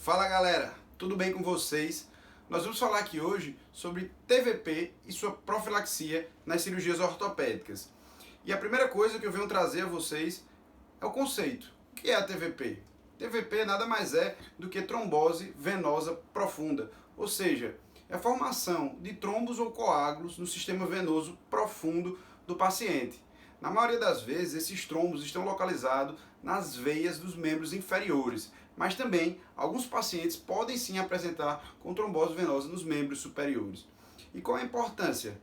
Fala galera, tudo bem com vocês? Nós vamos falar aqui hoje sobre TVP e sua profilaxia nas cirurgias ortopédicas. E a primeira coisa que eu venho trazer a vocês é o conceito. O que é a TVP? TVP nada mais é do que trombose venosa profunda, ou seja, é a formação de trombos ou coágulos no sistema venoso profundo do paciente. Na maioria das vezes, esses trombos estão localizados nas veias dos membros inferiores, mas também alguns pacientes podem sim apresentar com trombose venosa nos membros superiores. E qual a importância?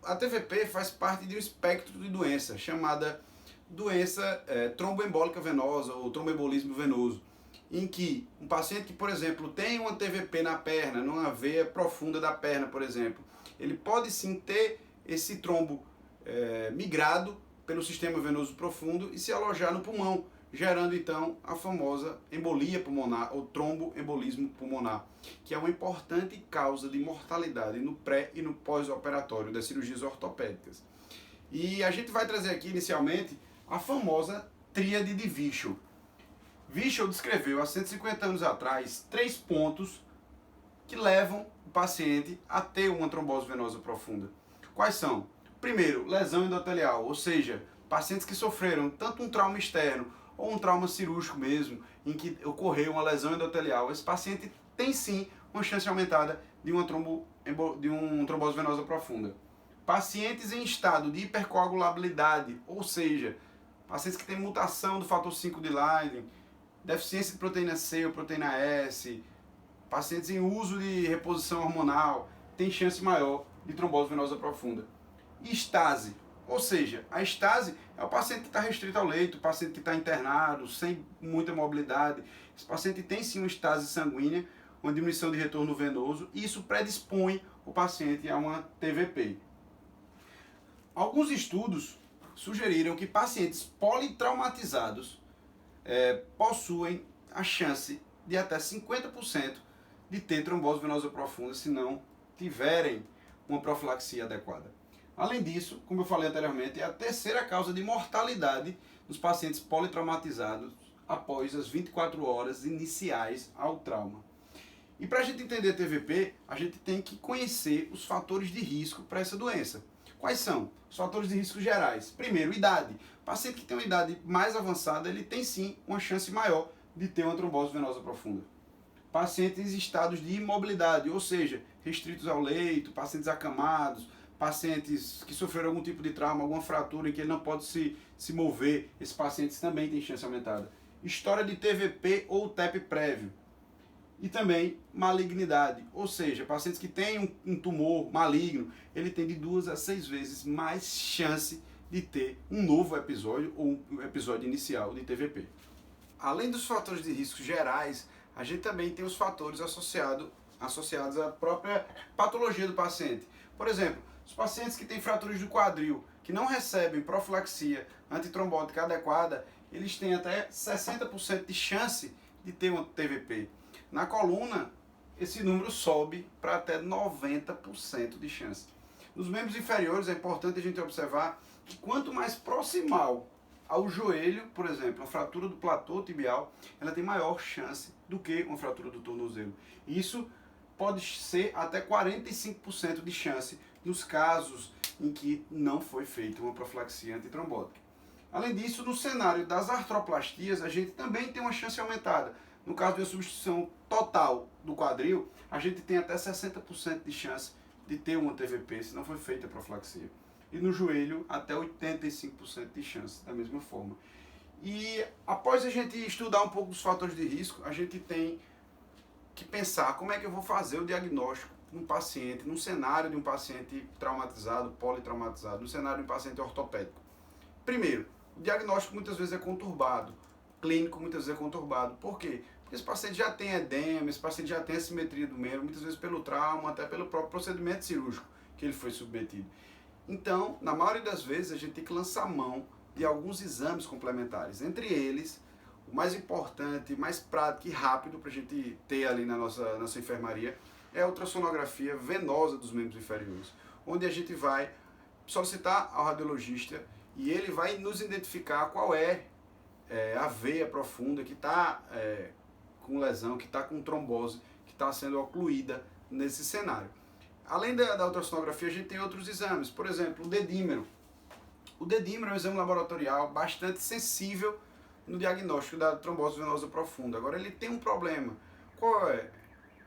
A TVP faz parte de um espectro de doença chamada doença tromboembólica venosa ou tromboembolismo venoso, em que um paciente que, por exemplo, tem uma TVP na perna, numa veia profunda da perna, por exemplo, ele pode sim ter esse trombo migrado pelo sistema venoso profundo e se alojar no pulmão, gerando então a famosa embolia pulmonar ou tromboembolismo pulmonar, que é uma importante causa de mortalidade no pré e no pós-operatório das cirurgias ortopédicas. E a gente vai trazer aqui inicialmente a famosa tríade de Virchow. Virchow descreveu há 150 anos atrás 3 pontos que levam o paciente a ter uma trombose venosa profunda. Quais são? Primeiro, lesão endotelial, ou seja, pacientes que sofreram tanto um trauma externo ou um trauma cirúrgico mesmo, em que ocorreu uma lesão endotelial. Esse paciente tem sim uma chance aumentada de uma trombose venosa profunda. Pacientes em estado de hipercoagulabilidade, ou seja, pacientes que têm mutação do fator 5 de Leiden, deficiência de proteína C ou proteína S, pacientes em uso de reposição hormonal, têm chance maior de trombose venosa profunda. Estase, ou seja, a estase é o paciente que está restrito ao leito, o paciente que está internado, sem muita mobilidade. Esse paciente tem sim uma estase sanguínea, uma diminuição de retorno venoso, e isso predispõe o paciente a uma TVP. Alguns estudos sugeriram que pacientes politraumatizados possuem a chance de até 50% de ter trombose venosa profunda se não tiverem uma profilaxia adequada. Além disso, como eu falei anteriormente, é a terceira causa de mortalidade nos pacientes politraumatizados após as 24 horas iniciais ao trauma. E para a gente entender a TVP, a gente tem que conhecer os fatores de risco para essa doença. Quais são? Os fatores de risco gerais. Primeiro, idade. O paciente que tem uma idade mais avançada, ele tem sim uma chance maior de ter uma trombose venosa profunda. Pacientes em estados de imobilidade, ou seja, restritos ao leito, pacientes acamados, pacientes que sofreram algum tipo de trauma, alguma fratura em que ele não pode se mover, esses pacientes também têm chance aumentada. História de TVP ou TEP prévio. E também malignidade, ou seja, pacientes que têm um tumor maligno, ele tem de 2 a 6 vezes mais chance de ter um novo episódio ou um episódio inicial de TVP. Além dos fatores de risco gerais, a gente também tem os fatores associados à própria patologia do paciente. Por exemplo, os pacientes que têm fraturas do quadril, que não recebem profilaxia antitrombótica adequada, eles têm até 60% de chance de ter uma TVP. Na coluna, esse número sobe para até 90% de chance. Nos membros inferiores, é importante a gente observar que quanto mais proximal ao joelho, por exemplo, uma fratura do platô tibial, ela tem maior chance do que uma fratura do tornozelo. Isso pode ser até 45% de chance nos casos em que não foi feita uma profilaxia antitrombótica. Além disso, no cenário das artroplastias, a gente também tem uma chance aumentada. No caso de uma substituição total do quadril, a gente tem até 60% de chance de ter uma TVP se não foi feita a profilaxia. E no joelho, até 85% de chance, da mesma forma. E após a gente estudar um pouco dos fatores de risco, a gente tem que pensar como é que eu vou fazer o diagnóstico num paciente, num cenário de um paciente traumatizado, politraumatizado, no cenário de um paciente ortopédico. Primeiro, o diagnóstico muitas vezes é conturbado, clínico muitas vezes é conturbado. Por quê? Porque esse paciente já tem edema, esse paciente já tem assimetria do membro, muitas vezes pelo trauma, até pelo próprio procedimento cirúrgico que ele foi submetido. Então, na maioria das vezes, a gente tem que lançar mão de alguns exames complementares. Entre eles, o mais importante, mais prático e rápido para a gente ter ali na nossa enfermaria é a ultrassonografia venosa dos membros inferiores, onde a gente vai solicitar ao radiologista e ele vai nos identificar qual é a veia profunda que está com lesão, que está com trombose, que está sendo ocluída nesse cenário. Além da ultrassonografia, a gente tem outros exames, por exemplo, o dedímero. O dedímero é um exame laboratorial bastante sensível no diagnóstico da trombose venosa profunda. Agora, ele tem um problema. Qual é?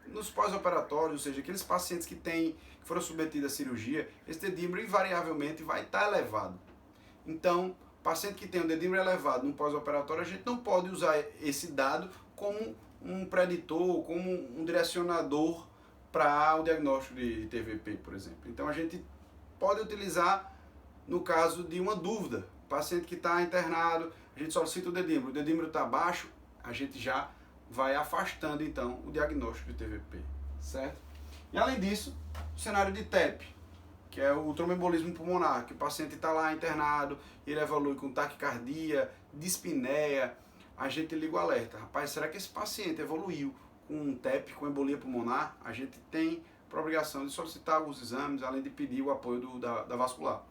Nos pós-operatórios, ou seja, aqueles pacientes que foram submetidos à cirurgia, esse dedímero invariavelmente vai estar elevado. Então, paciente que tem um dedímero elevado no pós-operatório, a gente não pode usar esse dado como um preditor, como um direcionador para o diagnóstico de TVP, por exemplo. Então, a gente pode utilizar no caso de uma dúvida. Paciente que está internado, a gente solicita o dedímero está baixo, a gente já vai afastando então o diagnóstico de TVP, certo? E além disso, o cenário de TEP, que é o tromboembolismo pulmonar, que o paciente está lá internado, ele evolui com taquicardia, dispneia, a gente liga o alerta. Rapaz, será que esse paciente evoluiu com um TEP, com embolia pulmonar? A gente tem por obrigação de solicitar alguns exames, além de pedir o apoio da vascular.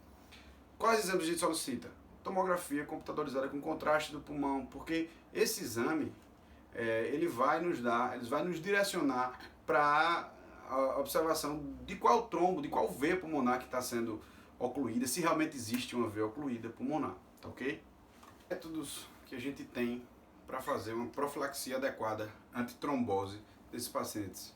Quais exames a gente solicita? Tomografia computadorizada com contraste do pulmão, porque esse exame ele vai nos direcionar para a observação de qual trombo, de qual veia pulmonar que está sendo ocluída, se realmente existe uma veia ocluída pulmonar, tá ok? Métodos que a gente tem para fazer uma profilaxia adequada antitrombose desses pacientes.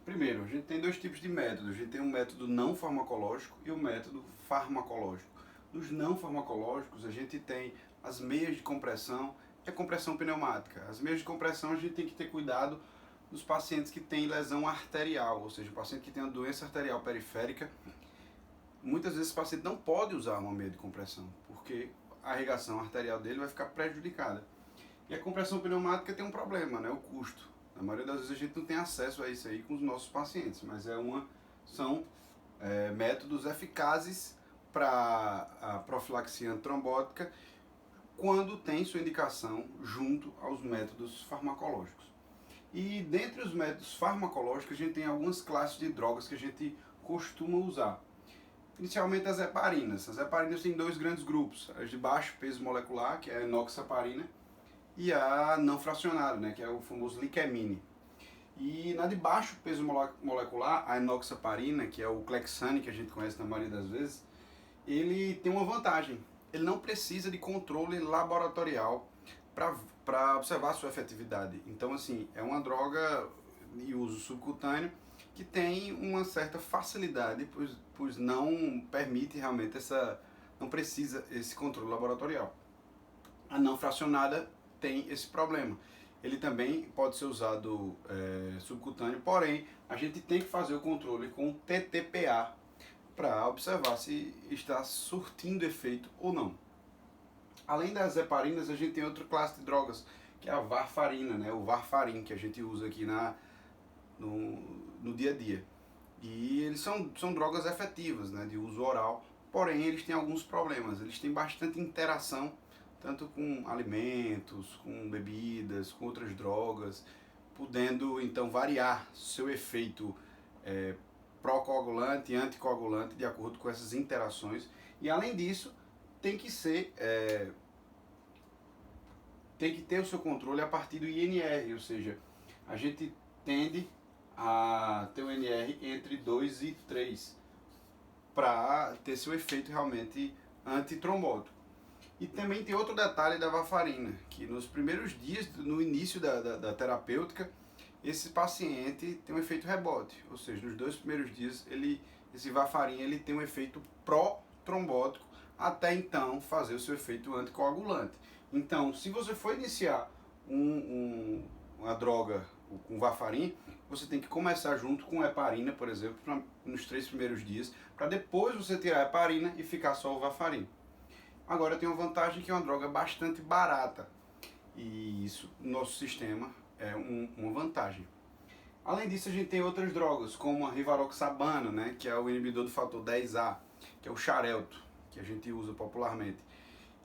Primeiro, a gente tem dois tipos de métodos. A gente tem um método não farmacológico e um método farmacológico. Nos não farmacológicos, a gente tem as meias de compressão e a compressão pneumática. As meias de compressão, a gente tem que ter cuidado nos pacientes que têm lesão arterial, ou seja, o paciente que tem uma doença arterial periférica. Muitas vezes esse paciente não pode usar uma meia de compressão, porque a irrigação arterial dele vai ficar prejudicada. E a compressão pneumática tem um problema, né? O custo. Na maioria das vezes a gente não tem acesso a isso aí com os nossos pacientes, mas são métodos eficazes para a profilaxia antitrombótica quando tem sua indicação junto aos métodos farmacológicos. E dentre os métodos farmacológicos, a gente tem algumas classes de drogas que a gente costuma usar. Inicialmente as heparinas. As heparinas têm dois grandes grupos, as de baixo peso molecular, que é a enoxaparina, e a não fracionada, né, que é o famoso liquemine. E na de baixo peso molecular, a enoxaparina, que é o Clexane, que a gente conhece na maioria das vezes, ele tem uma vantagem. Ele não precisa de controle laboratorial para observar a sua efetividade. Então, assim, é uma droga de uso subcutâneo que tem uma certa facilidade, pois não permite realmente não precisa esse controle laboratorial. A não fracionada tem esse problema. Ele também pode ser usado subcutâneo, porém a gente tem que fazer o controle com TTPA para observar se está surtindo efeito ou não. Além das heparinas, a gente tem outra classe de drogas, que é a varfarina, né? O varfarin, que a gente usa aqui no dia a dia. E eles são drogas efetivas, né, de uso oral, porém eles têm alguns problemas. Eles têm bastante interação, tanto com alimentos, com bebidas, com outras drogas, podendo então variar seu efeito pró-coagulante e anticoagulante de acordo com essas interações. E além disso, tem que ter o seu controle a partir do INR, ou seja, a gente tende a ter um INR entre 2 e 3 para ter seu efeito realmente antitrombótico. E também tem outro detalhe da varfarina, que nos primeiros dias, no início da terapêutica, esse paciente tem um efeito rebote, ou seja, nos 2 primeiros dias esse varfarin ele tem um efeito pró-trombótico até então fazer o seu efeito anticoagulante. Então, se você for iniciar uma droga com varfarin, você tem que começar junto com heparina, por exemplo, nos 3 primeiros dias, para depois você tirar a heparina e ficar só o varfarin. Agora tem uma vantagem que é uma droga bastante barata, e isso no nosso sistema é uma vantagem. Além disso, a gente tem outras drogas, como a rivaroxabana, né, que é o inibidor do fator 10A, que é o xarelto, que a gente usa popularmente.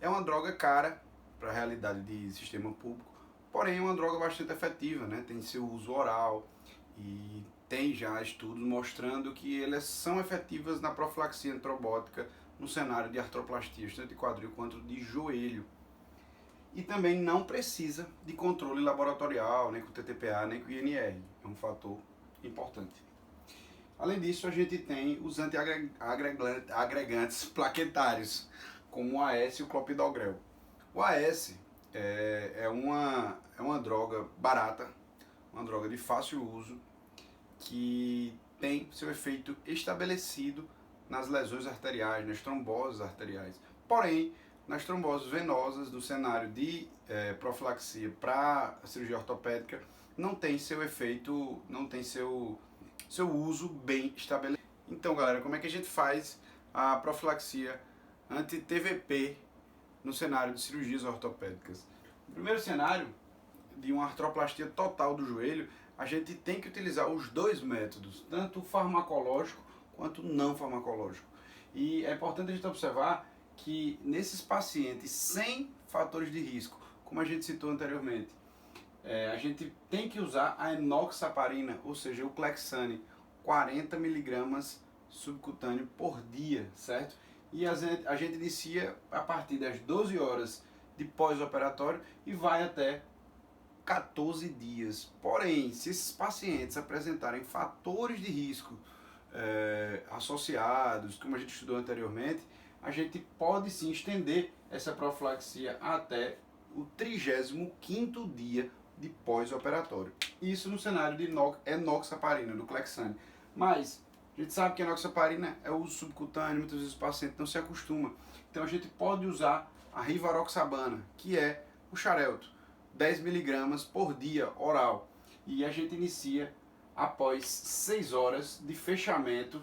É uma droga cara para a realidade de sistema público, porém é uma droga bastante efetiva, né, tem seu uso oral e tem já estudos mostrando que elas são efetivas na profilaxia antitrombótica no cenário de artroplastias, tanto de quadril quanto de joelho. e também não precisa de controle laboratorial, nem com TTPA, nem com INR. É um fator importante. Além disso, a gente tem os antiagregantes plaquetários, como o AS e o clopidogrel. O AS é uma droga barata, uma droga de fácil uso, que tem seu efeito estabelecido nas lesões arteriais, nas tromboses arteriais. Porém, nas tromboses venosas, no cenário de profilaxia para cirurgia ortopédica, não tem seu efeito, não tem seu uso bem estabelecido. Então, galera, como é que a gente faz a profilaxia anti-TVP no cenário de cirurgias ortopédicas? No primeiro cenário, de uma artroplastia total do joelho, a gente tem que utilizar os dois métodos, tanto farmacológico quanto não farmacológico. E é importante a gente observar que nesses pacientes sem fatores de risco, como a gente citou anteriormente, a gente tem que usar a enoxaparina, ou seja, o Clexane, 40 mg subcutâneo por dia, certo? E a gente inicia a partir das 12 horas de pós-operatório e vai até 14 dias. Porém, se esses pacientes apresentarem fatores de risco associados, como a gente estudou anteriormente, a gente pode sim estender essa profilaxia até o 35º dia de pós-operatório. Isso no cenário de enoxaparina, do Clexane. Mas a gente sabe que a enoxaparina é uso subcutâneo, muitas vezes o paciente não se acostuma. Então a gente pode usar a rivaroxabana, que é o xarelto, 10 mg por dia oral. E a gente inicia após 6 horas de fechamento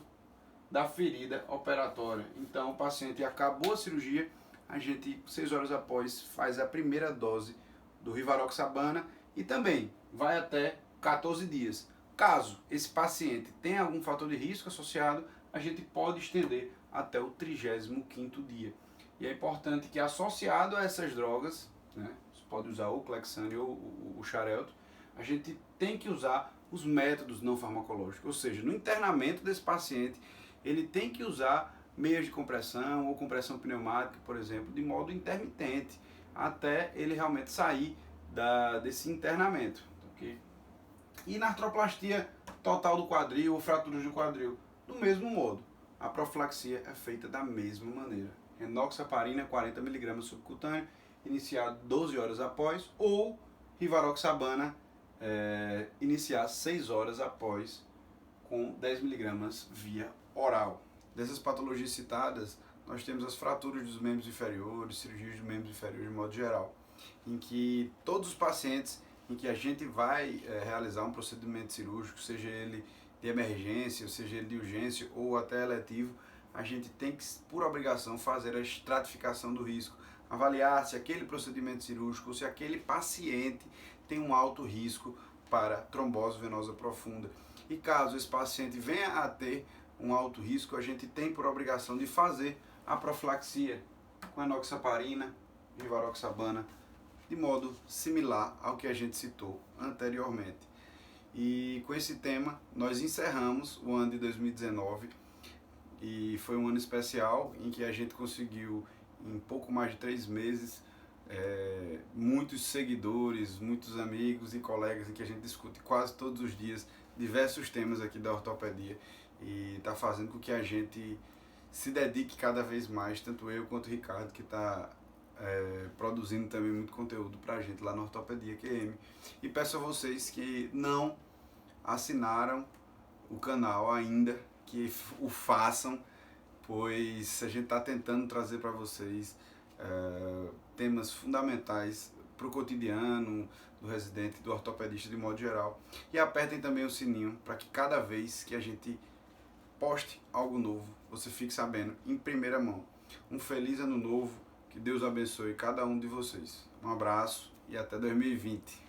da ferida operatória. Então o paciente acabou a cirurgia, a gente 6 horas após faz a primeira dose do rivaroxabana e também vai até 14 dias. Caso esse paciente tenha algum fator de risco associado, a gente pode estender até o 35º dia. E é importante que, associado a essas drogas, né, você pode usar o Clexane ou o xarelto, a gente tem que usar os métodos não farmacológicos, ou seja, no internamento desse paciente, ele tem que usar meias de compressão ou compressão pneumática, por exemplo, de modo intermitente, até ele realmente sair desse internamento. Okay? E na artroplastia total do quadril ou fraturas do quadril, do mesmo modo, a profilaxia é feita da mesma maneira. Enoxaparina 40 mg subcutâneo, iniciado 12 horas após, ou rivaroxabana, iniciar 6 horas após, com 10 mg via oral. Dessas patologias citadas, nós temos as fraturas dos membros inferiores, cirurgias dos membros inferiores de modo geral, em que todos os pacientes em que a gente vai realizar um procedimento cirúrgico, seja ele de emergência, seja ele de urgência ou até eletivo, a gente tem que, por obrigação, fazer a estratificação do risco, avaliar se aquele procedimento cirúrgico, se aquele paciente tem um alto risco para trombose venosa profunda. E caso esse paciente venha a ter um alto risco, a gente tem por obrigação de fazer a profilaxia com enoxaparina, rivaroxabana, de modo similar ao que a gente citou anteriormente. E com esse tema, nós encerramos o ano de 2019 e foi um ano especial em que a gente conseguiu, em pouco mais de 3 meses, muitos seguidores, muitos amigos e colegas, em que a gente discute quase todos os dias diversos temas aqui da ortopedia, e está fazendo com que a gente se dedique cada vez mais, tanto eu quanto o Ricardo, que está produzindo também muito conteúdo para a gente lá na Ortopedia QM. E peço a vocês que não assinaram o canal ainda, que o façam, pois a gente está tentando trazer para vocês temas fundamentais para o cotidiano do residente, do ortopedista de modo geral. E apertem também o sininho para que cada vez que a gente poste algo novo, você fique sabendo em primeira mão. Um feliz ano novo, que Deus abençoe cada um de vocês. Um abraço e até 2020.